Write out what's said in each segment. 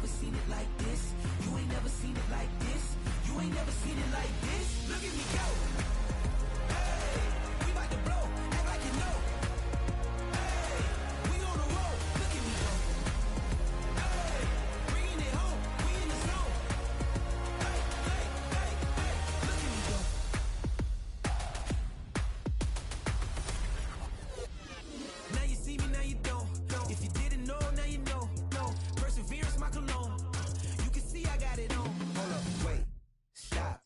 never seen it like this. You ain't never seen it like this. You ain't never seen it like this. Look at me go. Hey, we about to blow. Act like you know. Hey, we on the road. Look at me go. Hey, bringing it home. We in the zone. Hey, hey, hey, hey. Look at me go. Now you see me, now you don't. If you didn't know, now you know. No, perseverance, my cologne. You can see I got it on. Hold up, wait, stop.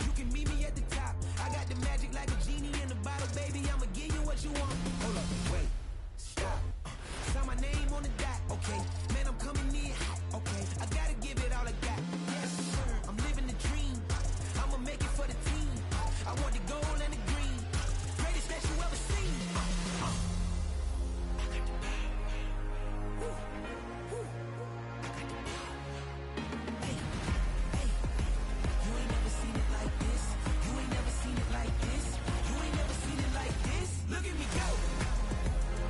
You can meet me at the top. I got the magic like a genie in a bottle, baby. I'ma give you what you want. Hold up, wait, stop. Sign my name on the dot, okay. Man, I'm coming in hot, okay. I gotta give it all I got. Yes, sir. I'm living the dream. I'ma make it for the team. I want the gold and the green. Greatest that you ever seen. You ain't never seen it like this. You ain't never seen it like this. You ain't never seen it like this. Look at me go.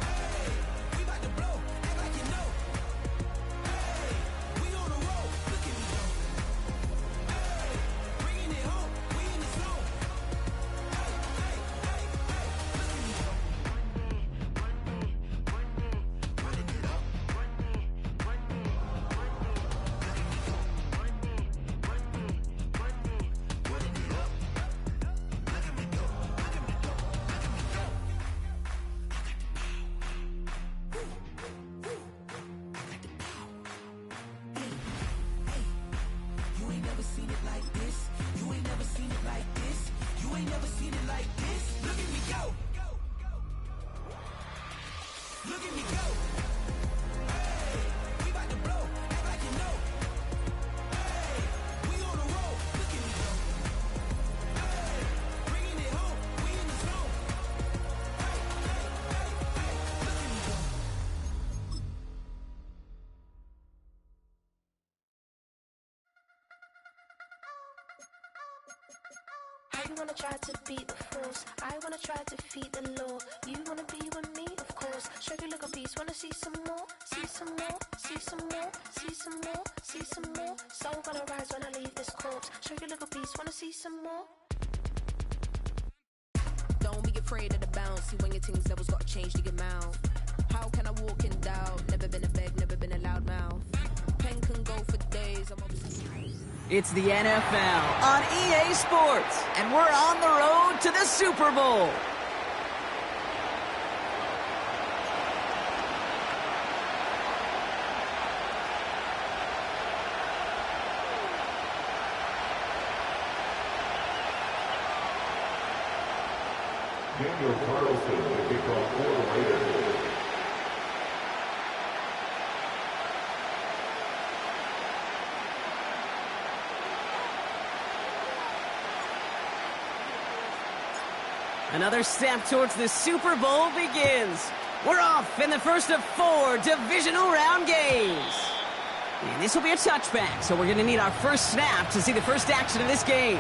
Hey, we about to blow. Act like you know. Hey, we on the road. Look at me go. Hey, bringing it home. We in the zone. Hey, hey, hey, hey. Look at me go. Running it up. Running it up. Look at me go. Look at me go. Look at me go. You ain't never seen it like this. You ain't never seen it like this. You ain't never seen it like this. Look at me go. Look at me go. Hey, we about to blow. Act like you know. Hey, we on the road. Look at me go. Hey, bringing it home. We in the zone. Hey, hey, hey, hey. Look at me go. I wanna try to beat the force. I wanna try to defeat the law. You wanna be with me, of course. Show you little piece. Wanna see some more? See some more? See some more? See some more? See some more? Soul gonna rise when I leave this corpse. Show you little piece. Wanna see some more? Don't be afraid of the bounce. See when your things levels gotta change to your mouth. How can I walk in doubt? Never been a beg, never been a loud mouth. Pen can go for days. I'm obsessed. It's the NFL on EA Sports, and we're on the road to the Super Bowl. Daniel Carlson to kick off for the Raiders. Another step towards the Super Bowl begins. We're off in the first of 4 divisional round games. And this will be a touchback, so we're going to need our first snap to see the first action of this game.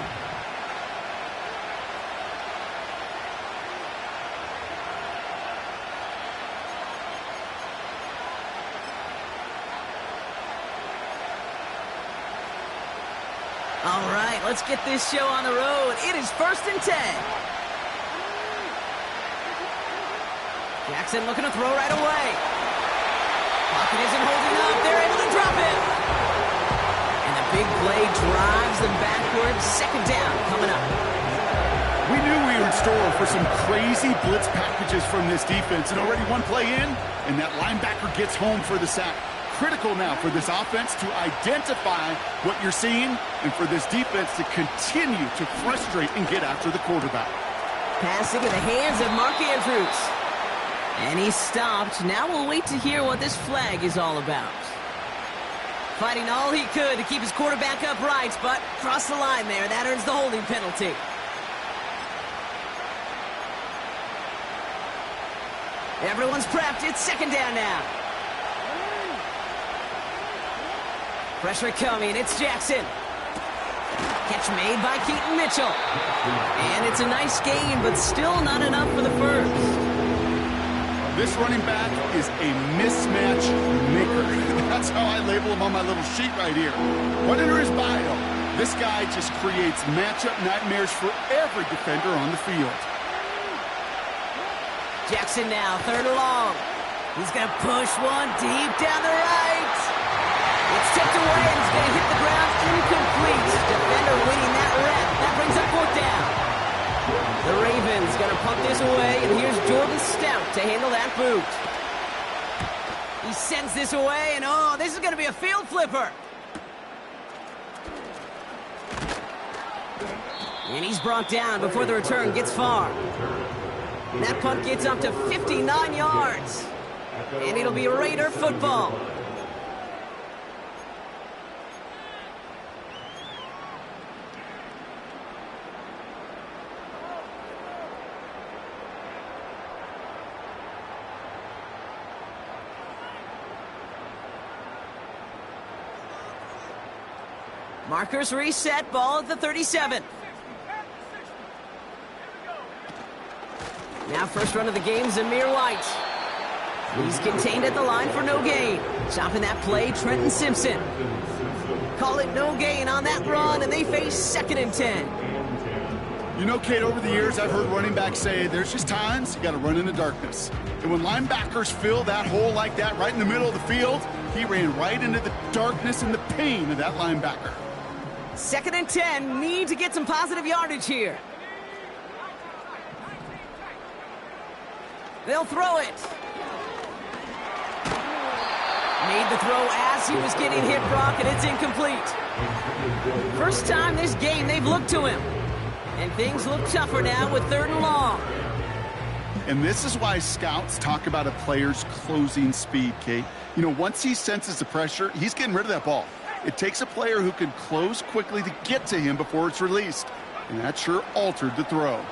All right, let's get this show on the road. It is 1st and 10. Jackson looking to throw right away. Pocket isn't holding up. They're able to drop it. And the big play drives them backwards. 2nd down coming up. We knew we were in store for some crazy blitz packages from this defense. And already one play in, and that linebacker gets home for the sack. Critical now for this offense to identify what you're seeing and for this defense to continue to frustrate and get after the quarterback. Passing in the hands of Mark Andrews. And he stopped. Now we'll wait to hear what this flag is all about. Fighting all he could to keep his quarterback upright, but crossed the line there. That earns the holding penalty. Everyone's prepped. It's 2nd down now. Pressure coming. It's Jackson. Catch made by Keaton Mitchell. And it's a nice gain, but still not enough for the first. This running back is a mismatch maker. That's how I label him on my little sheet right here. Right under his bio, this guy just creates matchup nightmares for every defender on the field. Jackson now, 3rd and long. He's going to push one deep down the right. It's tipped away and he's going to hit the ground incomplete. Defender winning that rep. That brings up 4th down. The Ravens going to punt this away, and here's Jordan Stout to handle that boot. He sends this away, and oh, this is going to be a field flipper. And he's brought down before the return gets far. That punt gets up to 59 yards. And it'll be Raider football. Markers reset, ball at the 37. Now first run of the game, Zamir White. He's contained at the line for no gain. Stopping that play, Trenton Simpson. Call it no gain on that run, and they face 2nd and 10. You know, Kate, over the years, I've heard running backs say there's just times you got to run in the darkness. And when linebackers fill that hole like that right in the middle of the field, he ran right into the darkness and the pain of that linebacker. 2nd and 10, need to get some positive yardage here. They'll throw it. Made the throw as he was getting hit, Brock, and it's incomplete. First time this game they've looked to him. And things look tougher now with 3rd and long. And this is why scouts talk about a player's closing speed, Kate. You know, once he senses the pressure, he's getting rid of that ball. It takes a player who can close quickly to get to him before it's released. And that sure altered the throw.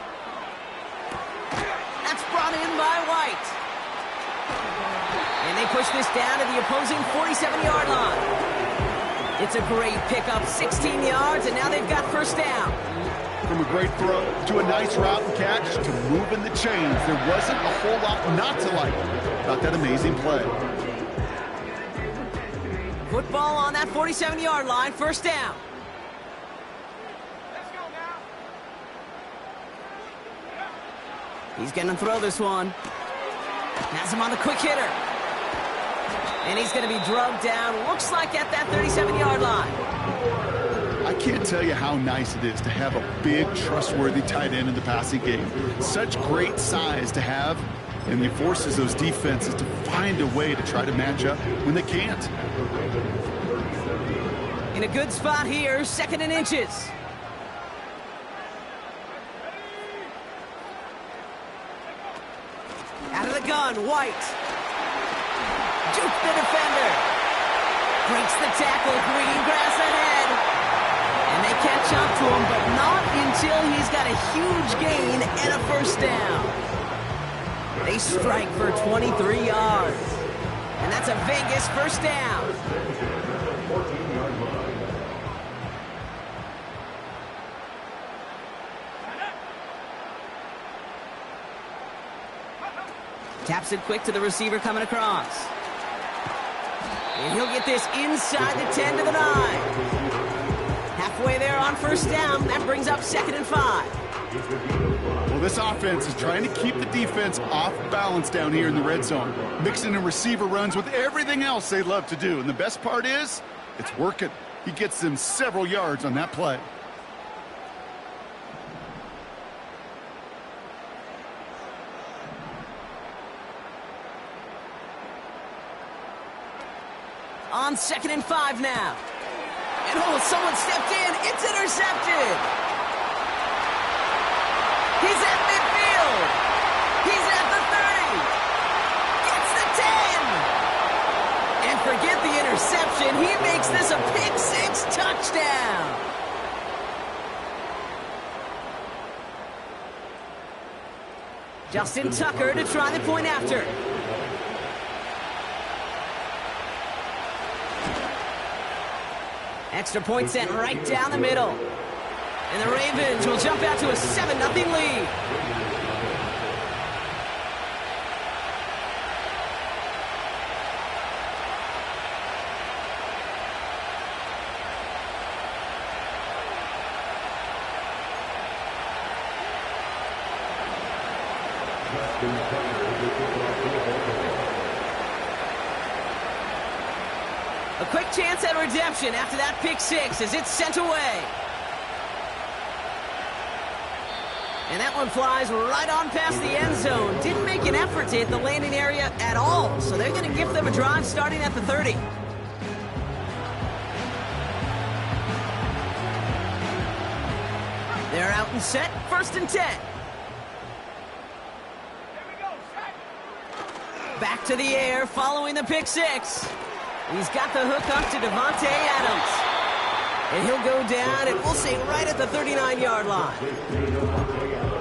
That's brought in by White. And they push this down to the opposing 47-yard line. It's a great pickup, 16 yards, and now they've got 1st down. From a great throw to a nice route and catch to moving the chains, there wasn't a whole lot not to like about that amazing play. Football on that 47-yard line, 1st down. He's going to throw this one. Has him on the quick hitter. And he's going to be drugged down, looks like at that 37-yard line. I can't tell you how nice it is to have a big, trustworthy tight end in the passing game. Such great size to have, and it forces those defenses to find a way to try to match up when they can't. In a good spot here, 2nd and inches. Out of the gun, White. Juke the defender. Breaks the tackle, green grass ahead. And they catch up to him, but not until he's got a huge gain and a 1st down. They strike for 23 yards. And that's a Vegas 1st down. Taps it quick to the receiver coming across. And he'll get this inside the 10 to the 9. Halfway there on 1st down. That brings up 2nd and 5. Well, this offense is trying to keep the defense off balance down here in the red zone, mixing in receiver runs with everything else they love to do. And the best part is, it's working. He gets them several yards on that play. On 2nd and 5 now. And oh, someone stepped in. It's intercepted. He's at midfield. He's at the 30. Gets the 10. And forget the interception. He makes this a pick-6 touchdown. Justin Tucker to try the point after. Extra point sent right down the middle. And the Ravens will jump out to a 7-0 lead. A quick chance at redemption after that pick six as it's sent away. And that one flies right on past the end zone. Didn't make an effort to hit the landing area at all. So they're going to give them a drive starting at the 30. They're out and set. 1st and 10. Back to the air following the pick six. He's got the hook up to Devontae Adams. And he'll go down, and we'll say right at the 39-yard line.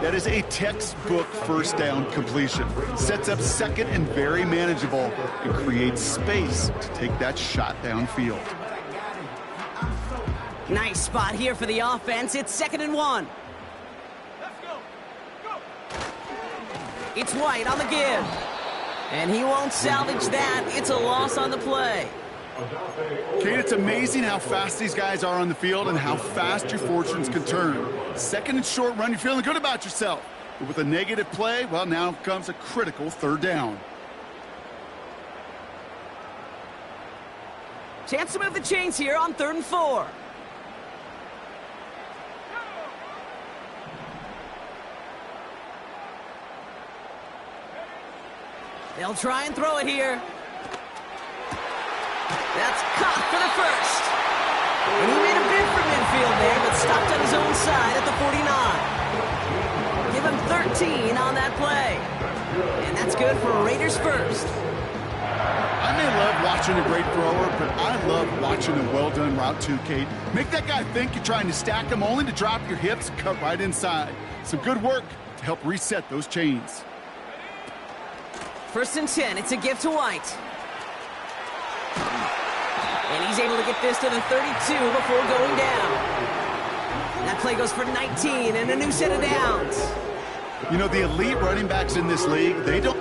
That is a textbook first down completion. Sets up second and very manageable and creates space to take that shot downfield. Nice spot here for the offense. It's 2nd and 1. It's White on the give. And he won't salvage that. It's a loss on the play. Kate, it's amazing how fast these guys are on the field and how fast your fortunes can turn. 2nd and short run, you're feeling good about yourself. But with a negative play, well, now comes a critical 3rd down. Chance to move the chains here on 3rd and 4. They'll try and throw it here. That's caught for the first. And he made a bid for midfield there, but stopped on his own side at the 49. Give him 13 on that play. And that's good for Raiders first. I may love watching a great thrower, but I love watching a well-done route too, Kate. Make that guy think you're trying to stack him only to drop your hips and cut right inside. Some good work to help reset those chains. 1st and 10. It's a give to White. And he's able to get this to the 32 before going down. That play goes for 19 and a new set of downs. You know, the elite running backs in this league, they don't...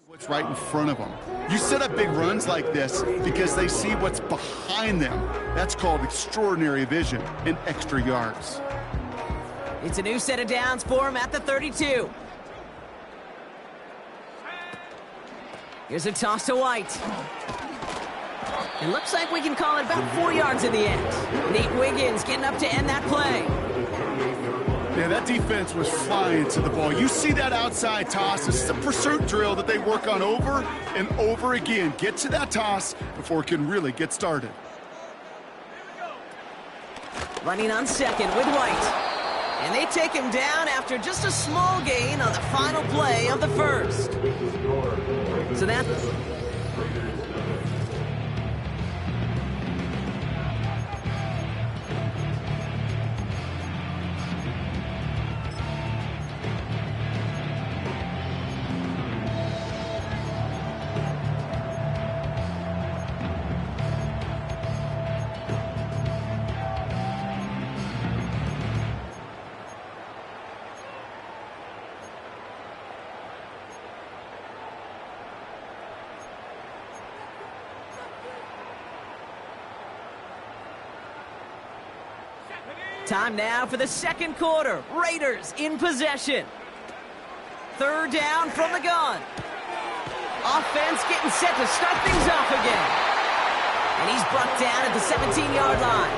What's right in front of them. You set up big runs like this because they see what's behind them. That's called extraordinary vision and extra yards. It's a new set of downs for him at the 32. Here's a toss to White. It looks like we can call it about 4 yards in the end. Nate Wiggins getting up to end that play. Yeah, that defense was flying to the ball. You see that outside toss. This is a pursuit drill that they work on over and over again. Get to that toss before it can really get started. Running on 2nd with White. And they take him down after just a small gain on the final play of the 1st. So that... Time now for the 2nd quarter. Raiders in possession. 3rd down from the gun. Offense getting set to start things off again. And he's brought down at the 17-yard line.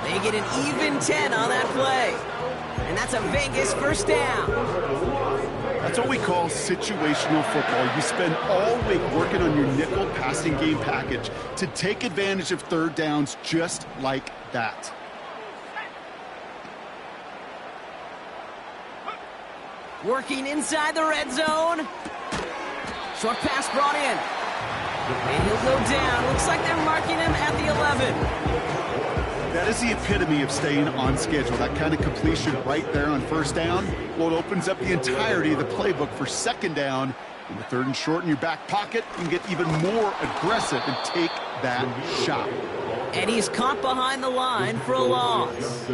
They get an even 10 on that play. And that's a Vegas first down. That's what we call situational football. You spend all week working on your nickel passing game package to take advantage of third downs just like that. Working inside the red zone. Short pass brought in. And he'll go down. Looks like they're marking him at the 11. That is the epitome of staying on schedule. That kind of completion right there on first down. Well, it opens up the entirety of the playbook for second down. In the third and short in your back pocket, you can get even more aggressive and take that shot. And he's caught behind the line for a loss.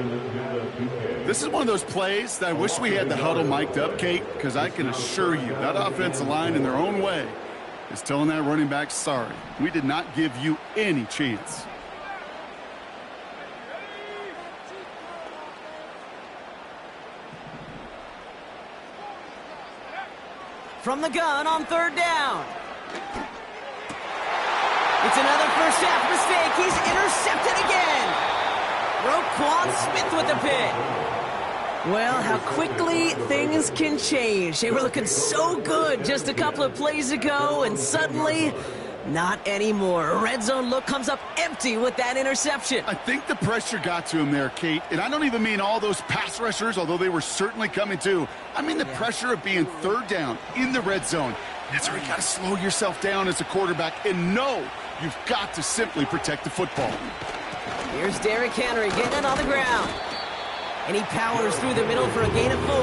This is one of those plays that I wish we had the huddle mic'd up, Kate, because I can assure you that offensive line in their own way is telling that running back, sorry, we did not give you any chance. From the gun on third down. It's another first half mistake. He's intercepted again. Roquan Smith with the pick. Well, how quickly things can change. They were looking so good just a couple of plays ago, and suddenly, not anymore. A red zone look comes up empty with that interception. I think the pressure got to him there, Kate. And I don't even mean all those pass rushers, although they were certainly coming too. I mean the pressure of being third down in the red zone. That's where you got to slow yourself down as a quarterback and know you've got to simply protect the football. Here's Derrick Henry getting it on the ground. And he powers through the middle for a gain of 4.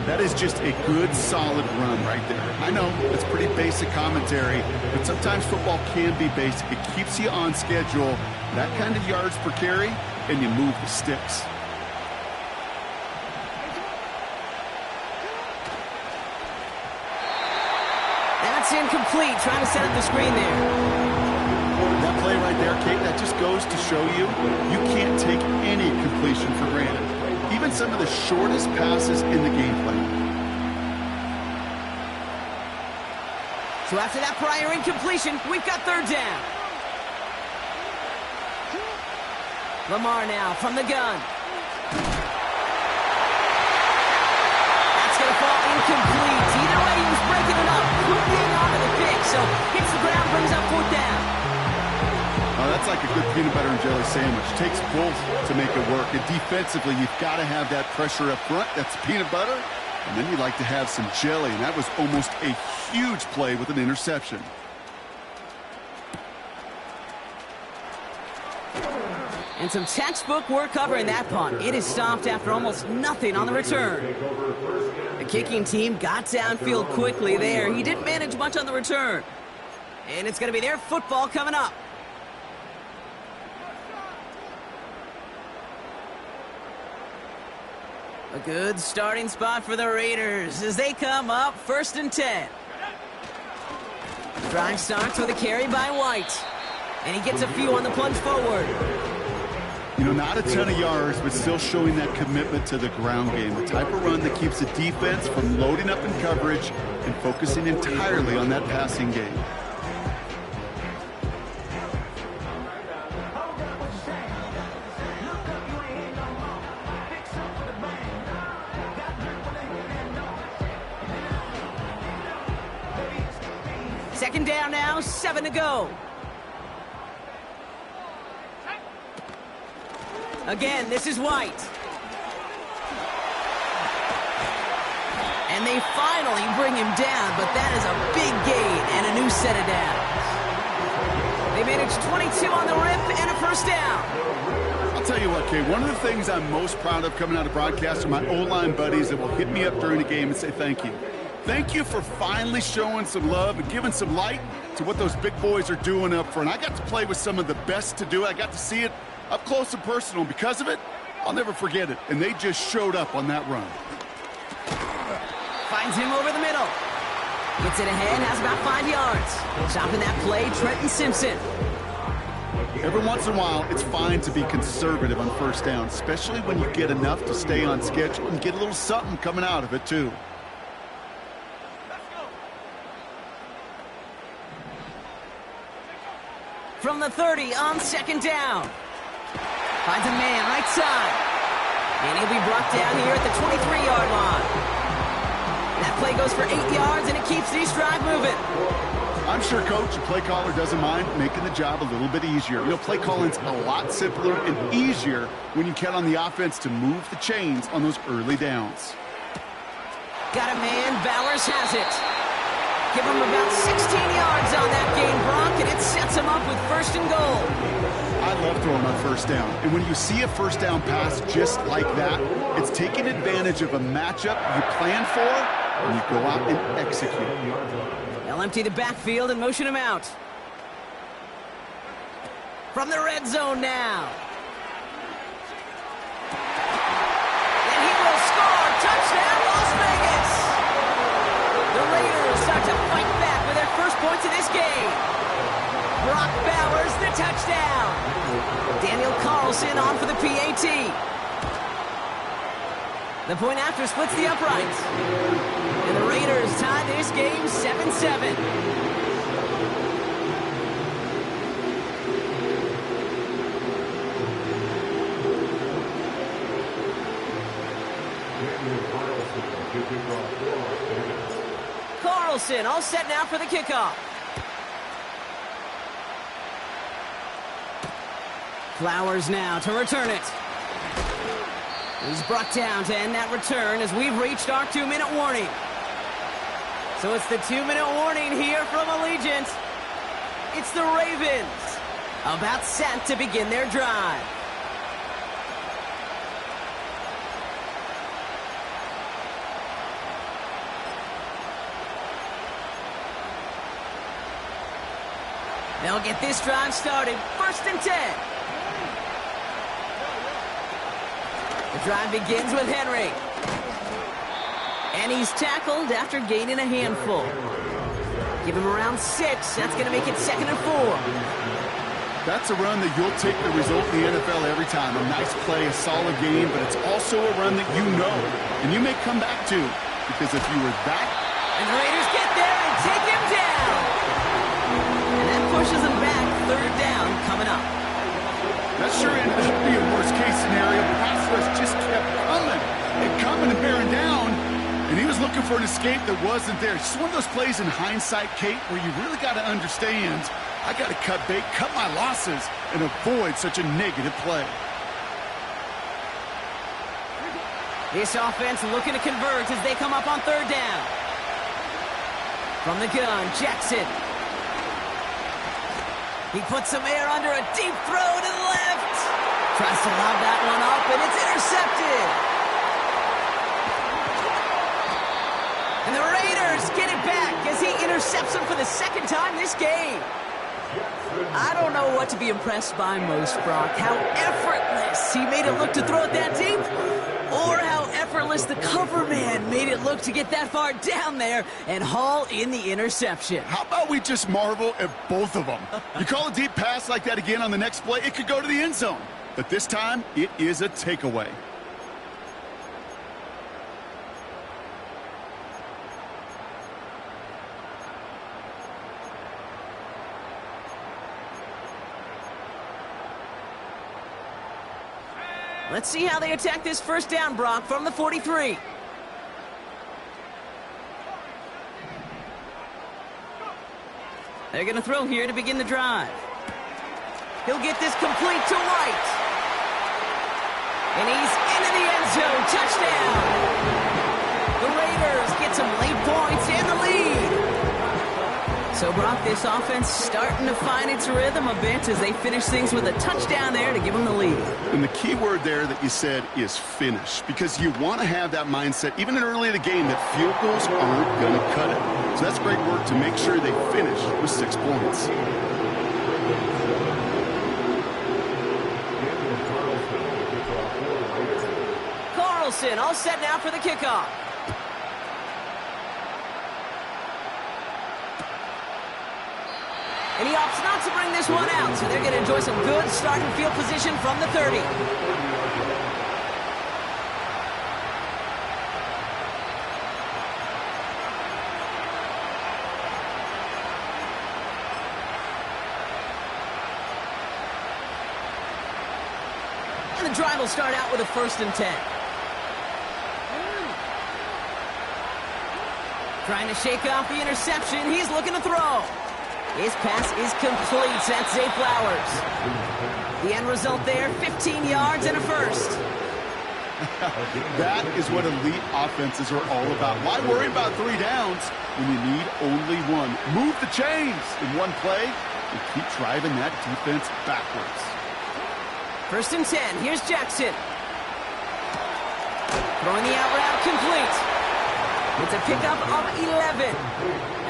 That is just a good, solid run right there. I know, it's pretty basic commentary, but sometimes football can be basic. It keeps you on schedule, that kind of yards per carry, and you move the sticks. That's incomplete, trying to set up the screen there. That play right there, Kate, that just goes to show you can't take any completion for granted. Even some of the shortest passes in the game plan. So after that prior incompletion, we've got third down. Lamar now from the gun. That's going to fall incomplete. Either way, he was breaking it up. Couldn't hang on to the pick, so hits the ground, brings up fourth down. Oh, that's like a good peanut butter and jelly sandwich. Takes both to make it work. And defensively, you've got to have that pressure up front. That's peanut butter. And then you like to have some jelly. And that was almost a huge play with an interception. And some textbook work covering that punt. It is stopped after almost nothing on the return. The kicking team got downfield quickly there. He didn't manage much on the return. And it's going to be their football coming up. A good starting spot for the Raiders as they come up 1st and 10. Drive starts with a carry by White. And he gets a few on the plunge forward. You know, not a ton of yards, but still showing that commitment to the ground game. The type of run that keeps the defense from loading up in coverage and focusing entirely on that passing game. Second down now, 7 to go. Again, this is White. And they finally bring him down, but that is a big gain and a new set of downs. They managed 22 on the rip and a first down. I'll tell you what, Kay, one of the things I'm most proud of coming out of broadcast are my O-line buddies that will hit me up during the game and say thank you. Thank you for finally showing some love and giving some light to what those big boys are doing up front. I got to play with some of the best to do it. I got to see it up close and personal. Because of it, I'll never forget it. And they just showed up on that run. Finds him over the middle. Gets it ahead, has about 5 yards. Stopping that play, Trenton Simpson. Every once in a while, it's fine to be conservative on first down, especially when you get enough to stay on schedule and get a little something coming out of it, too. From the 30 on second down. Finds a man right side. And he'll be brought down here at the 23-yard line. That play goes for 8 yards, and it keeps this drive moving. I'm sure, Coach, the play caller doesn't mind making the job a little bit easier. You know, play calling's a lot simpler and easier when you count on the offense to move the chains on those early downs. Got a man. Bowers has it. Give him about 16 yards on that gain, Brock, and it sets him up with first and goal. I love throwing on first down. And when you see a first down pass just like that, it's taking advantage of a matchup you plan for, and you go out and execute. They'll empty the backfield and motion him out. From the red zone now. And he will score. Touchdown, Las Vegas. The Raiders start to fight back with their first points in this game. Brock Bowers, the touchdown. Daniel Carlson on for the PAT. The point after splits the uprights. And the Raiders tie this game 7-7. Carlson all set now for the kickoff. Flowers now to return it. He's brought down to end that return as we've reached our 2-minute warning. So it's the 2-minute warning here from Allegiant. It's the Ravens about set to begin their drive. They'll get this drive started. 1st and 10. The drive begins with Henry. And he's tackled after gaining a handful. Give him around 6. That's going to make it 2nd and 4. That's a run that you'll take the result in the NFL every time. A nice play, a solid game, but it's also a run that you know and you may come back to, because if you were that... And the Raiders get there and take him down. And that pushes him back. 3rd down coming up. That sure ended up being a worst-case scenario. The pass rush just kept coming and bearing down, and he was looking for an escape that wasn't there. It's just one of those plays in hindsight, Kate, where you really got to understand, I got to cut bait, cut my losses, and avoid such a negative play. This offense looking to convert as they come up on 3rd down. From the gun, Jackson. He puts some air under a deep throw to the left. Tries to lob that one up, and it's intercepted. And the Raiders get it back as he intercepts him for the 2nd time this game. I don't know what to be impressed by most, Brock. How effortless he made it look to throw it that deep, or how effortless the cover man made it look to get that far down there and haul in the interception. How about we just marvel at both of them? You call a deep pass like that again on the next play, it could go to the end zone. But this time, it is a takeaway. Let's see how they attack this 1st down, Brock, from the 43. They're going to throw here to begin the drive. He'll get this complete to White. And he's into the end zone. Touchdown! The Raiders get some late points and the lead. So, Brock, this offense starting to find its rhythm a bit as they finish things with a touchdown there to give them the lead. And the key word there that you said is finish, because you want to have that mindset, even in early in the game, that field goals aren't going to cut it. So that's great work to make sure they finish with 6 points. Carlson all set now for the kickoff. And he opts not to bring this one out, so they're going to enjoy some good starting field position from the 30. And the drive will start out with a 1st and 10. Trying to shake off the interception. He's looking to throw. His pass is complete. That's Zay Flowers. The end result there, 15 yards and a 1st. That is what elite offenses are all about. Why worry about 3 downs when you need only one? Move the chains in one play and keep driving that defense backwards. 1st and 10. Here's Jackson. Throwing the out route complete. It's a pickup of 11.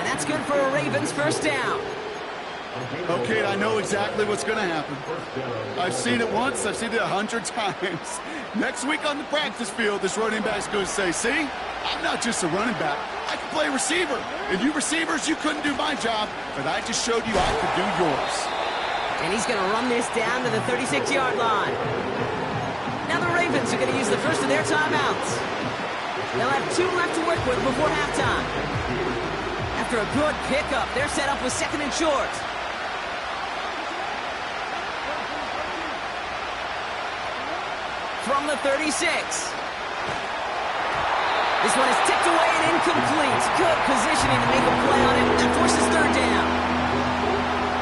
And that's good for a Ravens 1st down. Okay, I know exactly what's going to happen. I've seen it once. I've seen it 100 times. Next week on the practice field, this running back's going to say, see, I'm not just a running back. I can play receiver. And you receivers, you couldn't do my job, but I just showed you I could do yours. And he's going to run this down to the 36-yard line. Now the Ravens are going to use the first of their timeouts. They'll have 2 left to work with before halftime. After a good pickup, they're set up with 2nd and short. From the 36. This one is tipped away and incomplete. Good positioning to make a play on it. That forces 3rd down.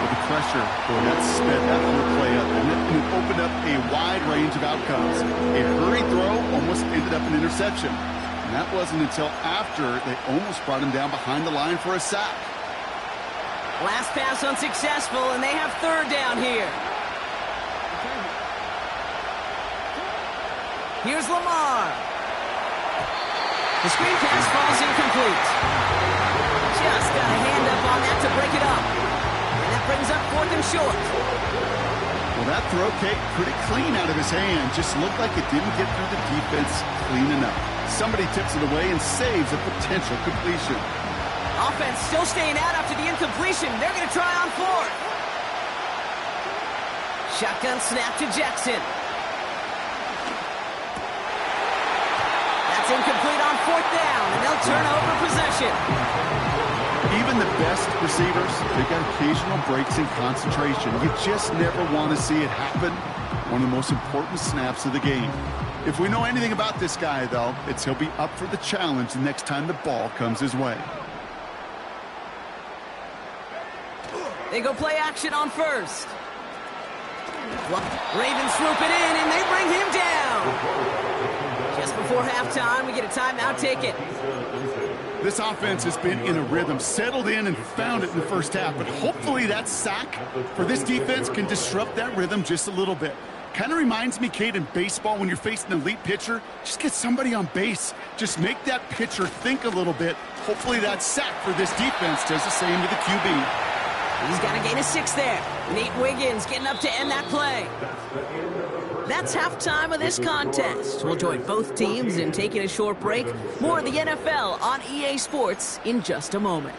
With the pressure, boy, that sped that whole play up, and it opened up a wide range of outcomes. A hurried throw almost ended up an interception. And that wasn't until after they almost brought him down behind the line for a sack. Last pass unsuccessful, and they have 3rd down here. Here's Lamar. The screen pass falls incomplete. Just got a hand up on that to break it up. And that brings up 4th and short. Well, that throw came pretty clean out of his hand. Just looked like it didn't get through the defense clean enough. Somebody tips it away and saves a potential completion. Offense still staying out after the incompletion. They're going to try on 4th. Shotgun snap to Jackson. That's incomplete on 4th down, and they'll turn over possession. Even the best receivers, they've got occasional breaks in concentration. You just never want to see it happen. One of the most important snaps of the game. If we know anything about this guy, though, it's he'll be up for the challenge the next time the ball comes his way. They go play action on 1st. Ravens swoop it in, and they bring him down. Just before halftime, we get a timeout taken. This offense has been in a rhythm, settled in and found it in the first half, but hopefully that sack for this defense can disrupt that rhythm just a little bit. Kind of reminds me, Kate, in baseball, when you're facing an elite pitcher, just get somebody on base. Just make that pitcher think a little bit. Hopefully that sack for this defense does the same to the QB. He's got a gain of 6 there. Nate Wiggins getting up to end that play. That's halftime of this contest. We'll join both teams in taking a short break. More of the NFL on EA Sports in just a moment.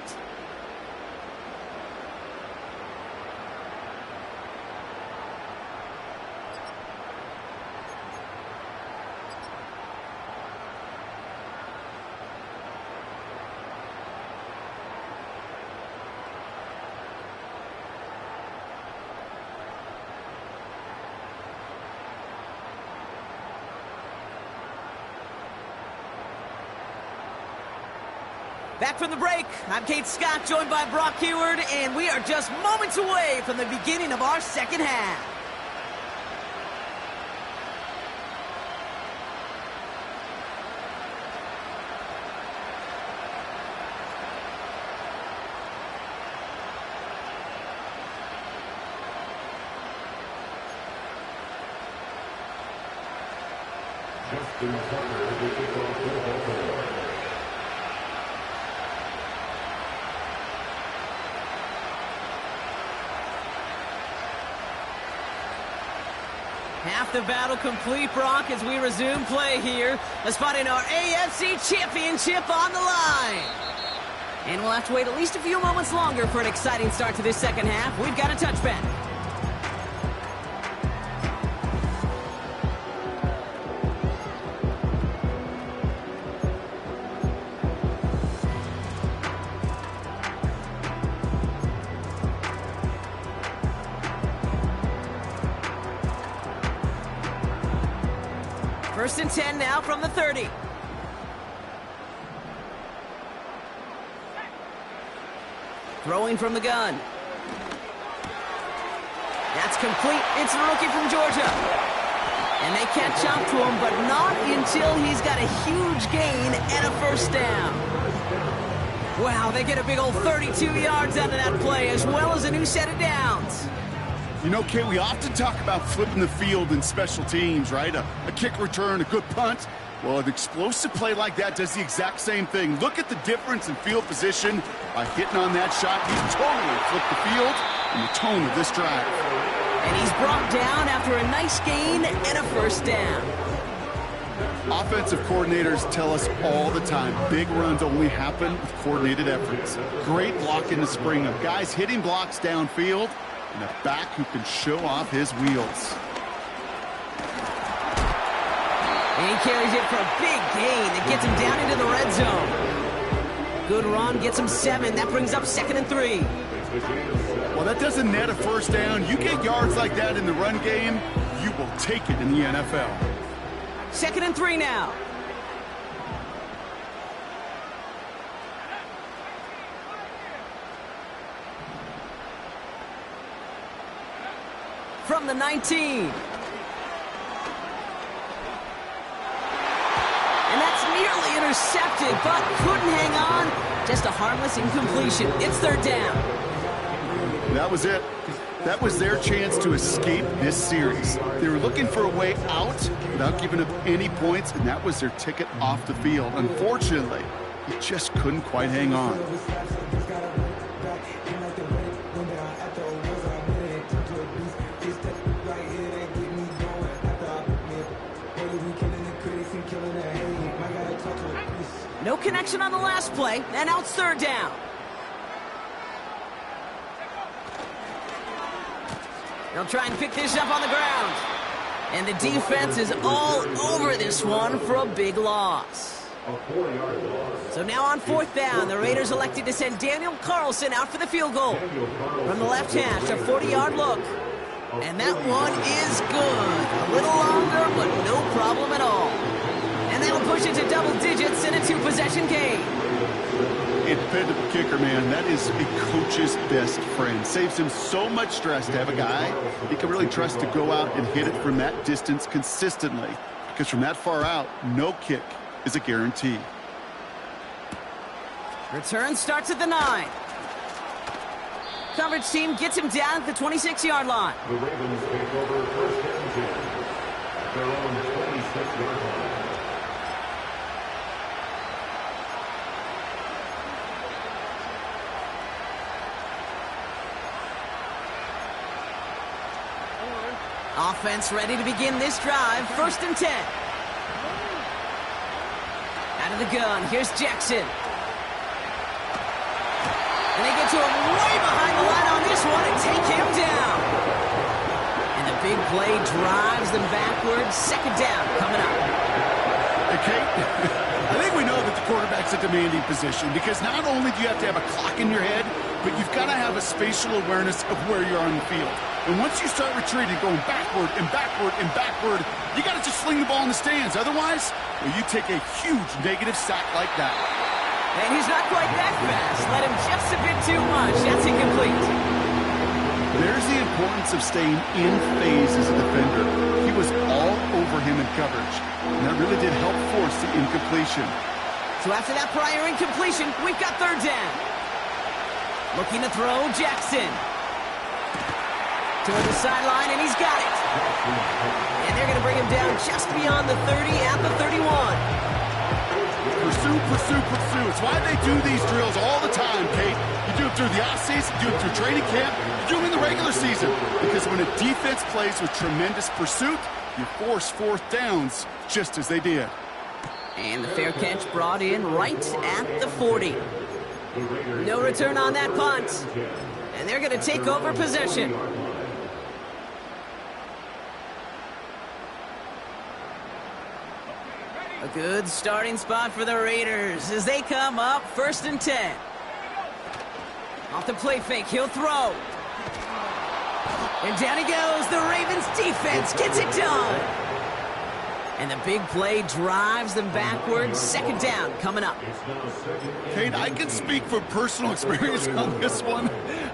Back from the break, I'm Kate Scott, joined by Brock Heward, and we are just moments away from the beginning of our second half. Justin Tucker will kick off for Baltimore. Half the battle complete, Brock, as we resume play here. A spot in our AFC Championship on the line. And we'll have to wait at least a few moments longer for an exciting start to this second half. We've got a touchback. First and 10 now from the 30. Throwing from the gun. That's complete. It's the rookie from Georgia. And they catch up to him, but not until he's got a huge gain and a first down. Wow, they get a big old 32 yards out of that play, as well as a new set of downs. You know, Kate, we often talk about flipping the field in special teams, right? A kick return, a good punt. Well, an explosive play like that does the exact same thing. Look at the difference in field position by hitting on that shot. He's totally flipped the field and the tone of this drive. And he's brought down after a nice gain and a first down. Offensive coordinators tell us all the time, big runs only happen with coordinated efforts. Great block in the spring of guys hitting blocks downfield and a back who can show off his wheels. And he carries it for a big gain that gets him down into the red zone. Good run, gets him 7. That brings up 2nd and 3. Well, that doesn't net a first down. You get yards like that in the run game, you will take it in the NFL. 2nd and 3 now. From the 19. And that's nearly intercepted, but couldn't hang on. Just a harmless incompletion. It's 3rd down. That was it. That was their chance to escape this series. They were looking for a way out without giving up any points, and that was their ticket off the field. Unfortunately, he just couldn't quite hang on. No connection on the last play, and now it's 3rd down. They'll try and pick this up on the ground. And the defense is all over this one for a big loss. So now on 4th down, the Raiders elected to send Daniel Carlson out for the field goal. From the left hash, a 40-yard look. And that one is good. A little longer, but no problem at all. And they'll push it to double digits in a 2-possession game. Independent kicker, man, that is a coach's best friend. Saves him so much stress to have a guy he can really trust to go out and hit it from that distance consistently. Because from that far out, no kick is a guarantee. Return starts at the 9. Coverage team gets him down at the 26-yard line. The Ravens take over 1st and 10 at their own 26-yard line. Offense ready to begin this drive. 1st and 10. Out of the gun. Here's Jackson. And they get to him way behind the line on this one and take him down. And the big play drives them backwards. 2nd down coming up. Hey, Kate, I think we know that the quarterback's a demanding position because not only do you have to have a clock in your head, but you've got to have a spatial awareness of where you're on the field. And once you start retreating, going backward and backward and backward, you got to just sling the ball in the stands. Otherwise, well, you take a huge negative sack like that. And he's not quite that fast. Let him just a bit too much. That's incomplete. There's the importance of staying in phase as a defender. He was all over him in coverage, and that really did help force the incompletion. So after that prior incompletion, we've got 3rd down. Looking to throw, Jackson. Toward the sideline, and he's got it. And they're going to bring him down just beyond the 30 at the 31. Pursue, pursue, pursue. It's why they do these drills all the time, Kate. You do it through the offseason, you do it through training camp, you do it in the regular season. Because when a defense plays with tremendous pursuit, you force 4th downs just as they did. And the fair catch brought in right at the 40. No return on that punt. And they're going to take over possession. A good starting spot for the Raiders as they come up 1st and 10. Off the play fake, he'll throw. And down he goes. The Ravens defense gets it done. And the big play drives them backwards. Second down coming up. Kate, I can speak from personal experience on this one.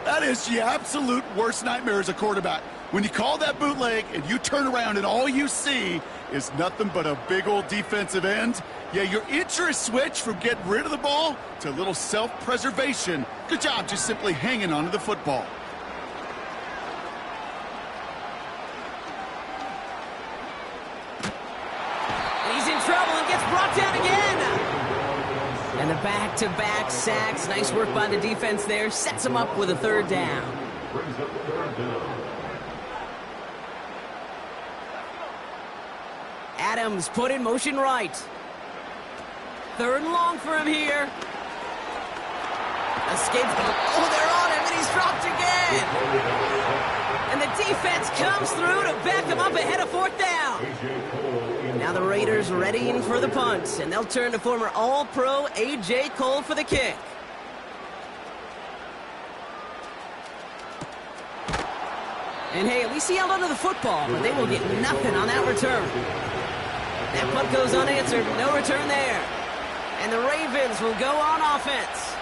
That is the absolute worst nightmare as a quarterback. When you call that bootleg and you turn around and all you see is nothing but a big old defensive end, yeah, your interest switch from getting rid of the ball to a little self-preservation. Good job just simply hanging onto the football. He's in trouble and gets brought down again. And the back-to-back sacks. Nice work by the defense there. Sets him up with a third down. Brings up the third down. Adams put in motion right. Third and long for him here. Escapes. Oh, they're on him, and he's dropped again. And the defense comes through to back him up ahead of fourth down. Now the Raiders readying for the punt, and they'll turn to former All-Pro A.J. Cole for the kick. And hey, at least he held onto the football, but they will get nothing on that return. That punt goes unanswered, no return there. And the Ravens will go on offense.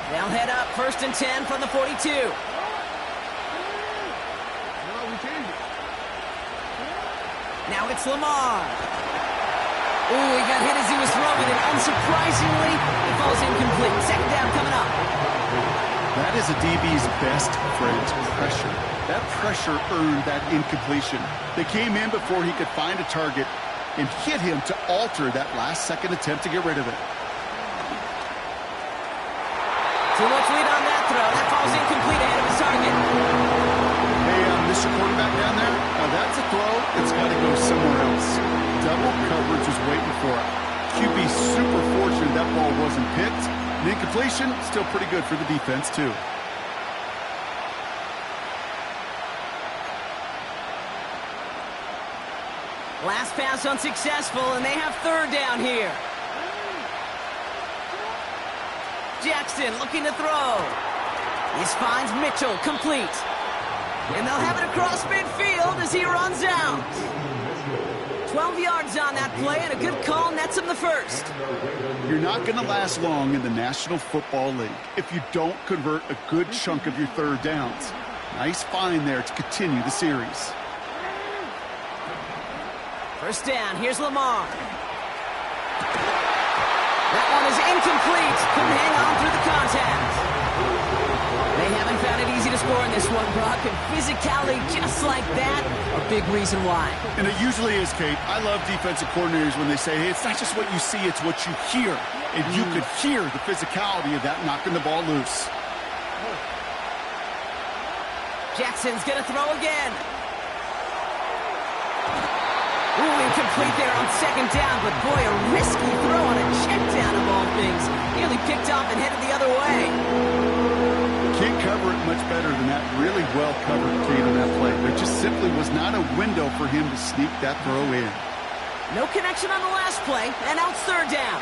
They'll head up 1st and 10 from the 42. Now it's Lamar. Ooh, he got hit as he was throwing, and unsurprisingly, it falls incomplete. Second down coming up. That is a DB's best friend, pressure. That pressure earned that incompletion. They came in before he could find a target and hit him to alter that last-second attempt to get rid of it. Too much lead on that throw. That falls incomplete ahead of his target. Hey, Mr. Quarterback down there, now that's a throw that's got to go somewhere else. Double coverage is waiting for it. QB super fortunate that ball wasn't picked. And incompletion, still pretty good for the defense, too. Last pass unsuccessful, and they have third down here. Jackson looking to throw. This finds Mitchell complete. And they'll have it across midfield as he runs out. 12 yards on that play, and a good call nets him the first. You're not going to last long in the National Football League if you don't convert a good chunk of your third downs. Nice find there to continue the series. First down, here's Lamar. That one is incomplete. Couldn't hang on through the contact. They haven't found it easy to score in this one, Brock, and physicality just like that, a big reason why. And it usually is, Kate. I love defensive coordinators when they say, hey, it's not just what you see, it's what you hear. And you could hear the physicality of that knocking the ball loose. Jackson's going to throw again. Ooh, incomplete there on second down, but boy, a risky throw on a check down of all things. Nearly picked off and headed the other way. Can't cover it much better than that. Really well covered, Kate, on that play. There just simply was not a window for him to sneak that throw in. No connection on the last play, and out third down.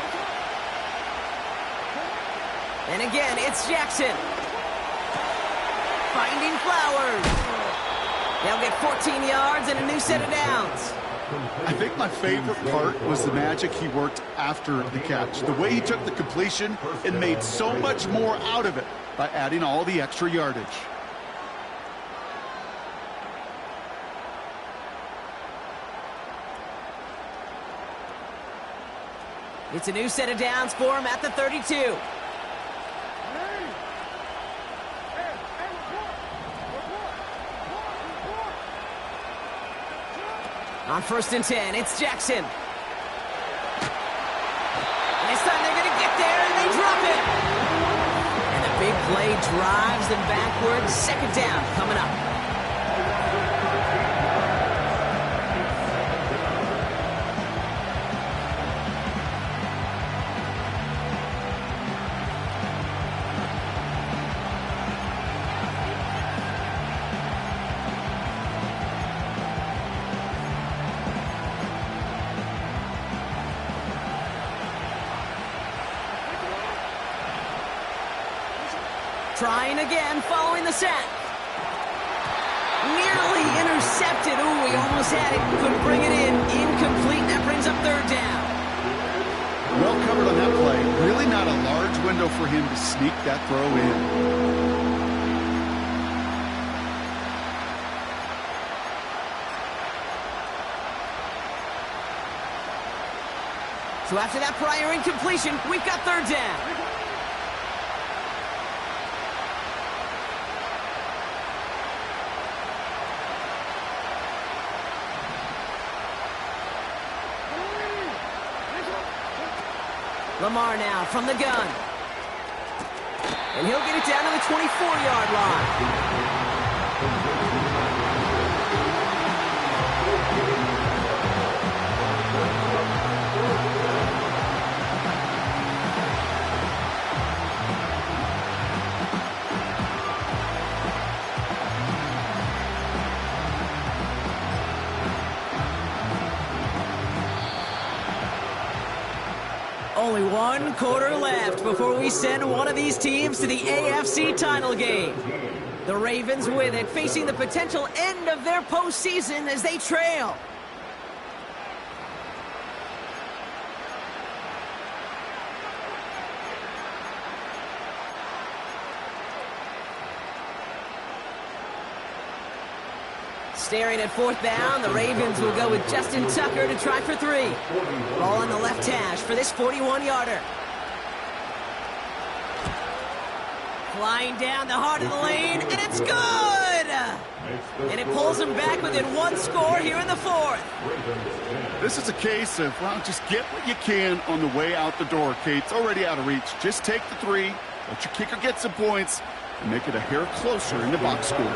And again, it's Jackson. Finding Flowers. They'll get 14 yards and a new set of downs. I think my favorite part was the magic he worked after the catch. The way he took the completion and made so much more out of it by adding all the extra yardage. It's a new set of downs for him at the 32. On 1st and 10, it's Jackson. And this time they're going to get there, and they drop it. And the big play drives them backwards. Second down coming up. Trying again, following the sack. attempted. Ooh, he almost had it. Couldn't bring it in. Incomplete. That brings up third down. Well covered on that play. Really not a large window for him to sneak that throw in. So after that prior incompletion, we've got third down. Lamar now from the gun. And he'll get it down to the 24-yard line. Only one quarter left before we send one of these teams to the AFC title game. The Ravens with it, facing the potential end of their postseason as they trail. Staring at fourth down, the Ravens will go with Justin Tucker to try for 3. Ball on the left hash for this 41-yarder. Flying down the heart of the lane, and it's good! And it pulls them back within one score here in the fourth. This is a case of, well, just get what you can on the way out the door, Kate. It's already out of reach. Just take the 3, let your kicker get some points, and make it a hair closer in the box score.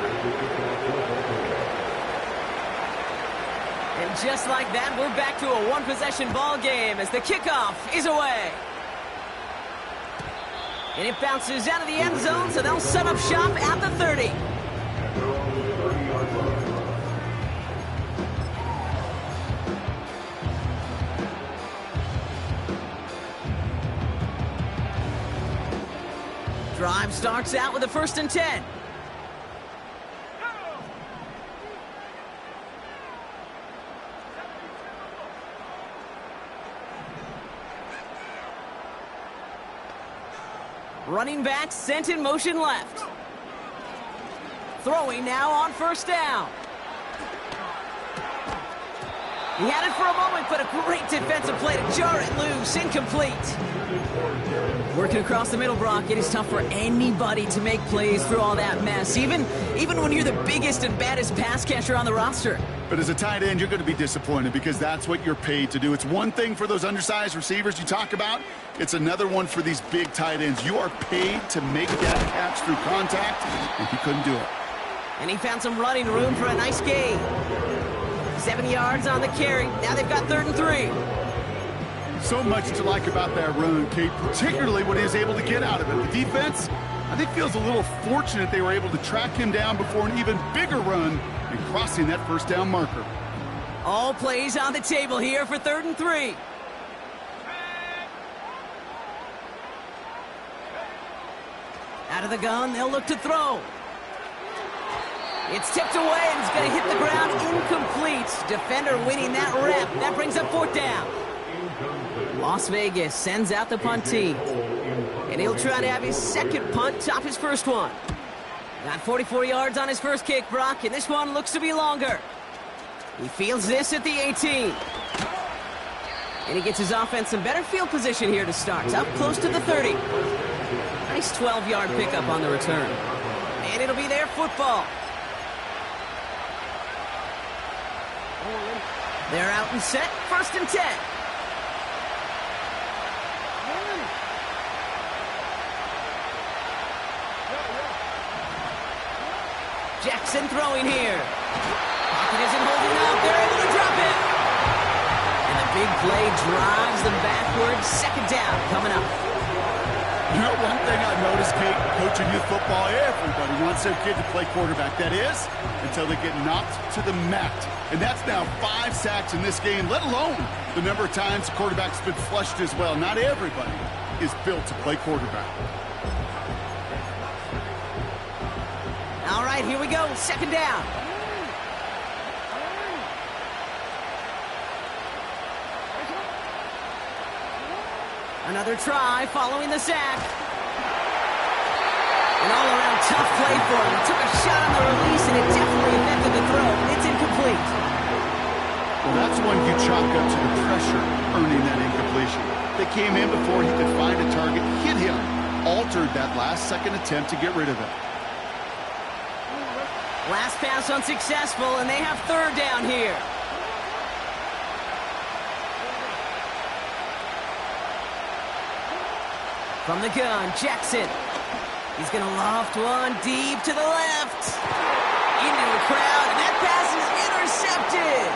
And just like that, we're back to a one-possession ball game as the kickoff is away. And it bounces out of the end zone, so they'll set up shop at the 30. Drive starts out with a 1st and 10. Running back sent in motion left. Throwing now on 1st down. He had it for a moment, but a great defensive play to jar it loose. Incomplete. Working across the middle, Brock, it is tough for anybody to make plays through all that mess, even when you're the biggest and baddest pass catcher on the roster. But as a tight end, you're going to be disappointed because that's what you're paid to do. It's one thing for those undersized receivers you talk about. It's another one for these big tight ends. You are paid to make that catch through contact, and he couldn't do it. And he found some running room for a nice gain. 7 yards on the carry. Now they've got 3rd and 3. So much to like about that run, Kate, particularly what he was able to get out of it. The defense, I think, feels a little fortunate they were able to track him down before an even bigger run and crossing that 1st down marker. All plays on the table here for 3rd and 3. Out of the gun, they'll look to throw. It's tipped away, and it's going to hit the ground incomplete. Defender winning that rep. That brings up 4th down. Las Vegas sends out the punt team. And he'll try to have his 2nd punt top his 1st one. Got 44 yards on his 1st kick, Brock, and this one looks to be longer. He fields this at the 18. And he gets his offense in better field position here to start. Up close to the 30. Nice 12-yard pickup on the return. And it'll be their football. They're out and set. 1st and 10. Jackson throwing here. Pocket isn't holding up. They're able to drop it. And the big play drives them backwards. 2nd down coming up. You know, one thing I've noticed, Kate, coaching youth football, everybody wants their kid to play quarterback. That is, until they get knocked to the mat. And that's now 5 sacks in this game, let alone the number of times the quarterback's been flushed as well. Not everybody is built to play quarterback. All right, here we go. 2nd down. Another try following the sack. An all-around tough play for him. He took a shot on the release, and it definitely affected the throw. It's incomplete. Well, that's one you chalk up to the pressure earning that incompletion. They came in before he could find a target, hit him, altered that last-second attempt to get rid of it. Last pass unsuccessful, and they have third down here. From the gun, Jackson. He's going to loft one deep to the left. Into a crowd, and that pass is intercepted.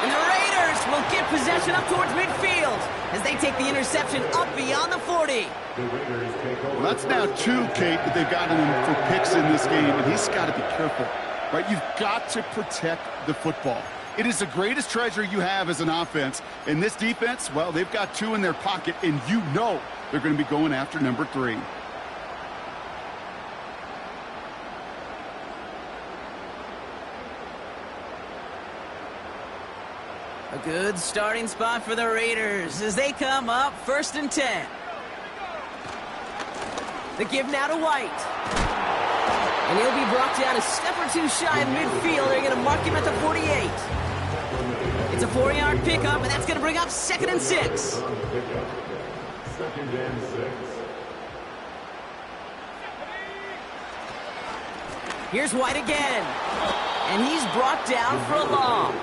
And the Raiders will get possession up towards midfield as they take the interception up beyond the 40. Well, that's now 2, Kate, that they've gotten him for picks in this game, and he's got to be careful, right? You've got to protect the football. It is the greatest treasure you have as an offense. And this defense, well, they've got 2 in their pocket, and you know they're going to be going after number 3. A good starting spot for the Raiders as they come up 1st and 10. The give now to White. And he'll be brought down a step or 2 shy of midfield. They're going to mark him at the 48. It's a 4-yard pickup, and that's going to bring up 2nd and 6. 2nd and 6. Here's White again. And he's brought down for a loss.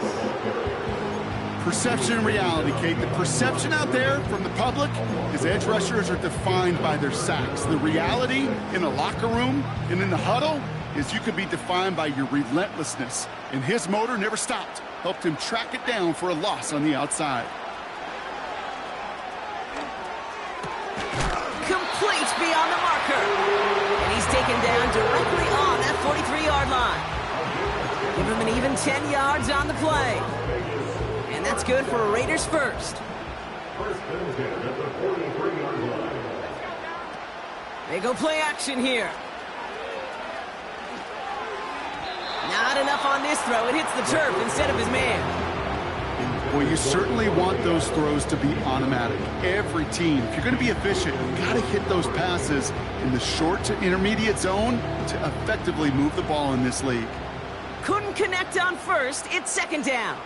Perception and reality, Kate. The perception out there from the public is edge rushers are defined by their sacks. The reality in the locker room and in the huddle is you could be defined by your relentlessness. And his motor never stopped. Helped him track it down for a loss on the outside. Complete beyond the marker. And he's taken down directly on that 43-yard line. Give him an even 10 yards on the play. And that's good for a Raiders first. They go play action here. Not enough on this throw. It hits the turf instead of his man. Well, you certainly want those throws to be automatic. Every team, if you're going to be efficient, you've got to hit those passes in the short to intermediate zone to effectively move the ball in this league. Couldn't connect on first. It's 2nd down.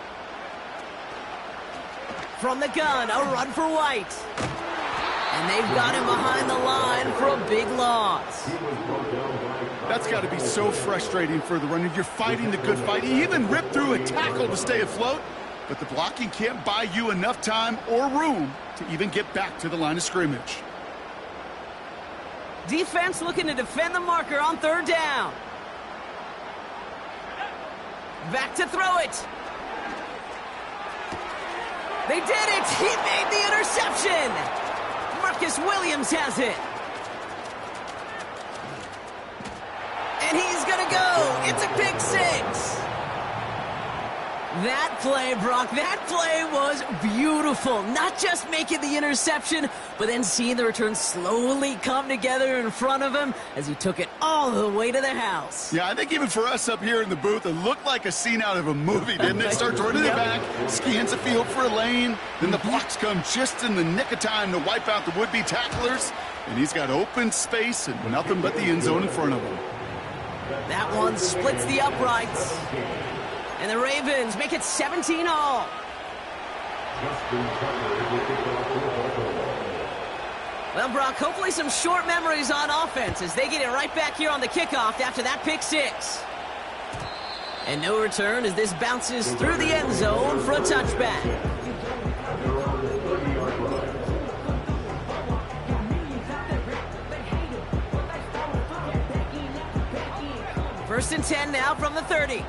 From the gun, a run for White. And they've got him behind the line for a big loss. That's got to be so frustrating for the runner. You're fighting the good fight. He even ripped through a tackle to stay afloat, but the blocking can't buy you enough time or room to even get back to the line of scrimmage. Defense looking to defend the marker on 3rd down. Back to throw it. They did it! He made the interception! Marcus Williams has it. And he's gonna go! It's a pick 6! That play, Brock, that play was beautiful. Not just making the interception, but then seeing the return slowly come together in front of him as he took it all the way to the house. Yeah, I think even for us up here in the booth, it looked like a scene out of a movie, didn't it? Starts running it back, scans the field for a lane, then the blocks come just in the nick of time to wipe out the would-be tacklers, and he's got open space and nothing but the end zone in front of him. That one splits the uprights. And the Ravens make it 17 all. Well, Brock, hopefully some short memories on offense as they get it right back here on the kickoff after that pick 6. And no return as this bounces through the end zone for a touchback. First and 10 now from the 30.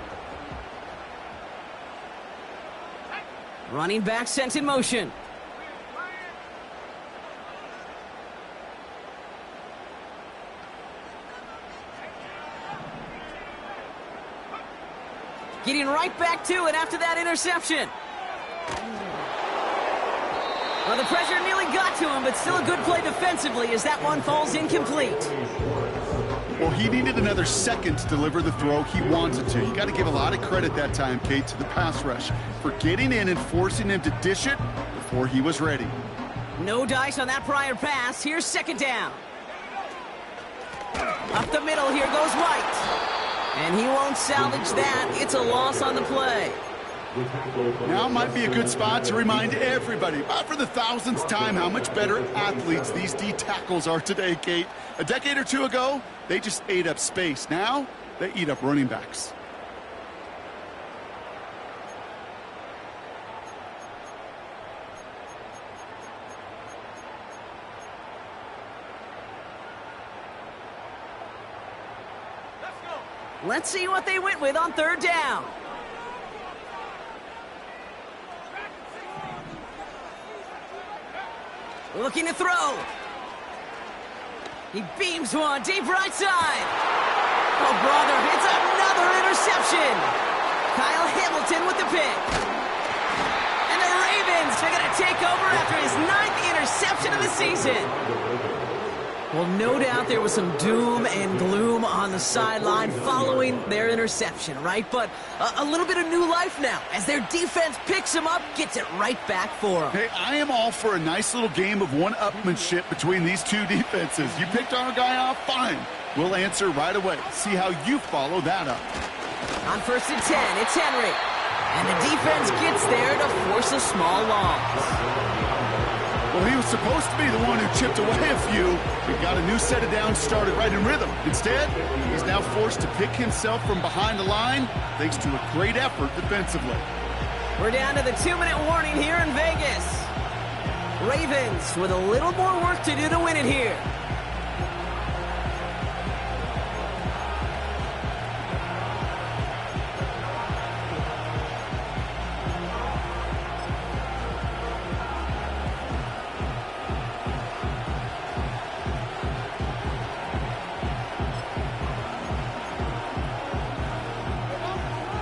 Running back sent in motion. Getting right back to it after that interception. Well, the pressure nearly got to him, but still a good play defensively as that one falls incomplete. Well, he needed another second to deliver the throw he wanted to. You got to give a lot of credit that time, Kate, to the pass rush for getting in and forcing him to dish it before he was ready. No dice on that prior pass. Here's second down. Up the middle, here goes White. And he won't salvage that. It's a loss on the play. Now might be a good spot to remind everybody, about for the thousandth time, how much better athletes these D tackles are today, Kate. A decade or two ago, they just ate up space. Now, they eat up running backs. Let's see what they went with on third down. Looking to throw. He beams one deep right side. Oh, brother, it's another interception. Kyle Hamilton with the pick. And the Ravens are going to take over after his 9th interception of the season. Well, no doubt there was some doom and gloom on the sideline following their interception, right? But a little bit of new life now as their defense picks him up, gets it right back for them. Hey, I am all for a nice little game of one-upmanship between these two defenses. You picked our guy off, fine. We'll answer right away. See how you follow that up. On 1st and 10, it's Henry. And the defense gets there to force a small loss. Well, he was supposed to be the one who chipped away a few. He got a new set of downs started right in rhythm. Instead, he's now forced to pick himself from behind the line thanks to a great effort defensively. We're down to the 2-minute warning here in Vegas. Ravens with a little more work to do to win it here.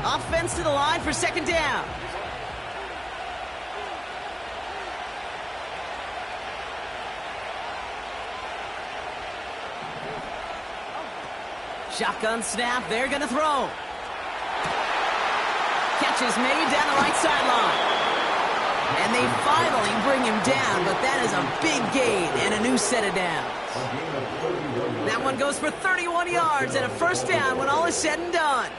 Offense to the line for second down. Shotgun snap, they're going to throw. Catch is made down the right sideline. And they finally bring him down, but that is a big gain and a new set of downs. That one goes for 31 yards and a first down when all is said and done.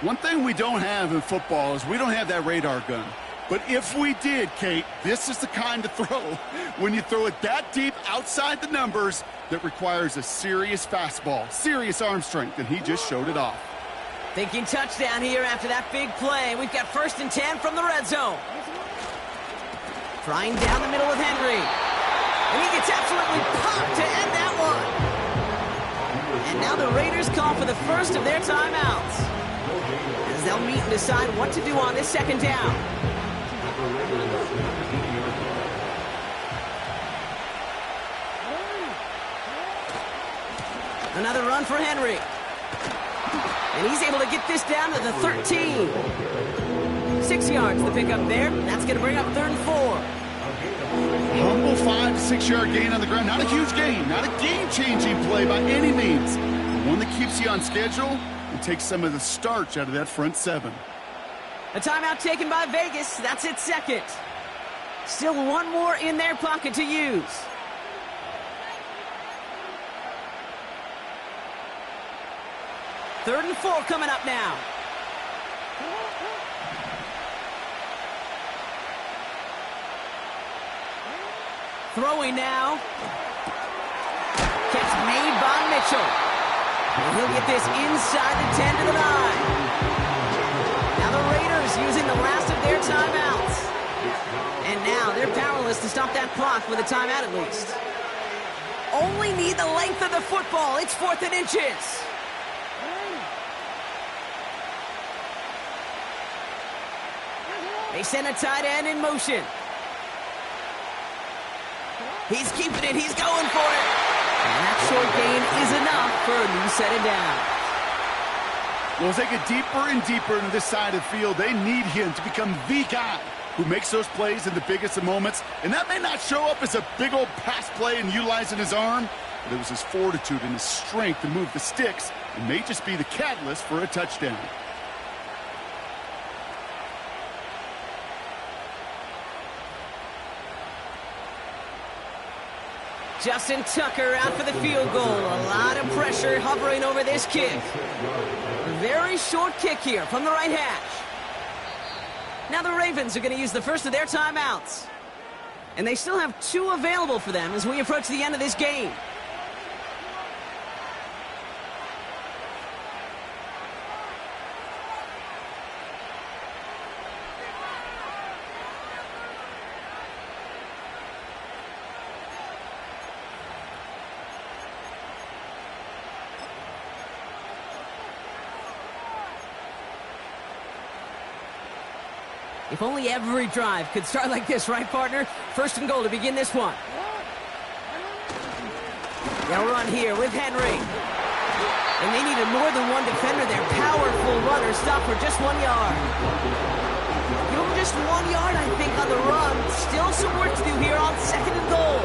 One thing we don't have in football is we don't have that radar gun. But if we did, Kate, this is the kind of throw, when you throw it that deep outside the numbers, that requires a serious fastball, serious arm strength, and he just showed it off. Thinking touchdown here after that big play. We've got 1st and 10 from the red zone. Trying down the middle with Henry. And he gets absolutely popped to end that one. And now the Raiders call for the first of their timeouts, as they'll meet and decide what to do on this second down. Another run for Henry. And he's able to get this down to the 13. 6 yards the pickup there. That's going to bring up 3rd and 4. Humble 5 to 6 yard gain on the ground. Not a huge gain, not a game-changing play by any means. But one that keeps you on schedule and takes some of the starch out of that front 7. A timeout taken by Vegas. That's its second. Still one more in their pocket to use. Third and 4 coming up now. Throwing now. Catch made by Mitchell. And he'll get this inside the 10 to the 9. Now the Raiders using the last of their timeouts. And now they're powerless to stop that clock with a timeout at least. Only need the length of the football. It's 4th and inches. They send a tight end in motion. He's keeping it. He's going for it. And that short gain is enough for a new set of downs. Well, as they get deeper and deeper into this side of the field, they need him to become the guy who makes those plays in the biggest of moments. And that may not show up as a big old pass play and utilizing his arm, but it was his fortitude and his strength to move the sticks and may just be the catalyst for a touchdown. Justin Tucker out for the field goal. A lot of pressure hovering over this kick. A very short kick here from the right hash. Now the Ravens are going to use the first of their timeouts. And they still have 2 available for them as we approach the end of this game. If only every drive could start like this, right, partner? First and goal to begin this one. They'll run here with Henry. And they needed more than one defender. Their powerful runner stopped for just 1 yard. Give them just 1 yard, I think, on the run. Still some work to do here on second and goal.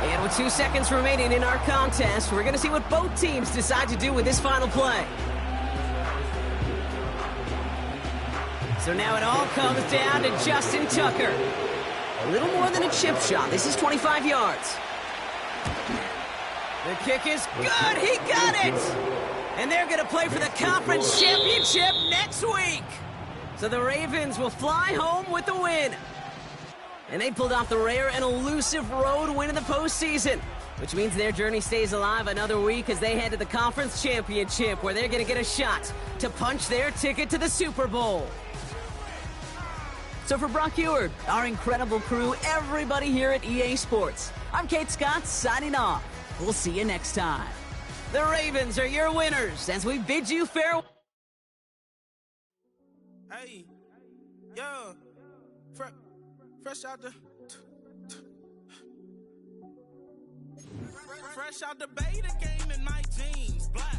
And with 2 seconds remaining in our contest, we're going to see what both teams decide to do with this final play. So now it all comes down to Justin Tucker. A little more than a chip shot. This is 25 yards. The kick is good. He got it. And they're going to play for the conference championship next week. So the Ravens will fly home with the win. And they pulled off the rare and elusive road win in the postseason, which means their journey stays alive another week as they head to the conference championship, where they're going to get a shot to punch their ticket to the Super Bowl. So for Brock Eward, our incredible crew, everybody here at EA Sports, I'm Kate Scott signing off. We'll see you next time. The Ravens are your winners as we bid you farewell. Hey, yo, fresh out the fresh out the beta game in my jeans, black.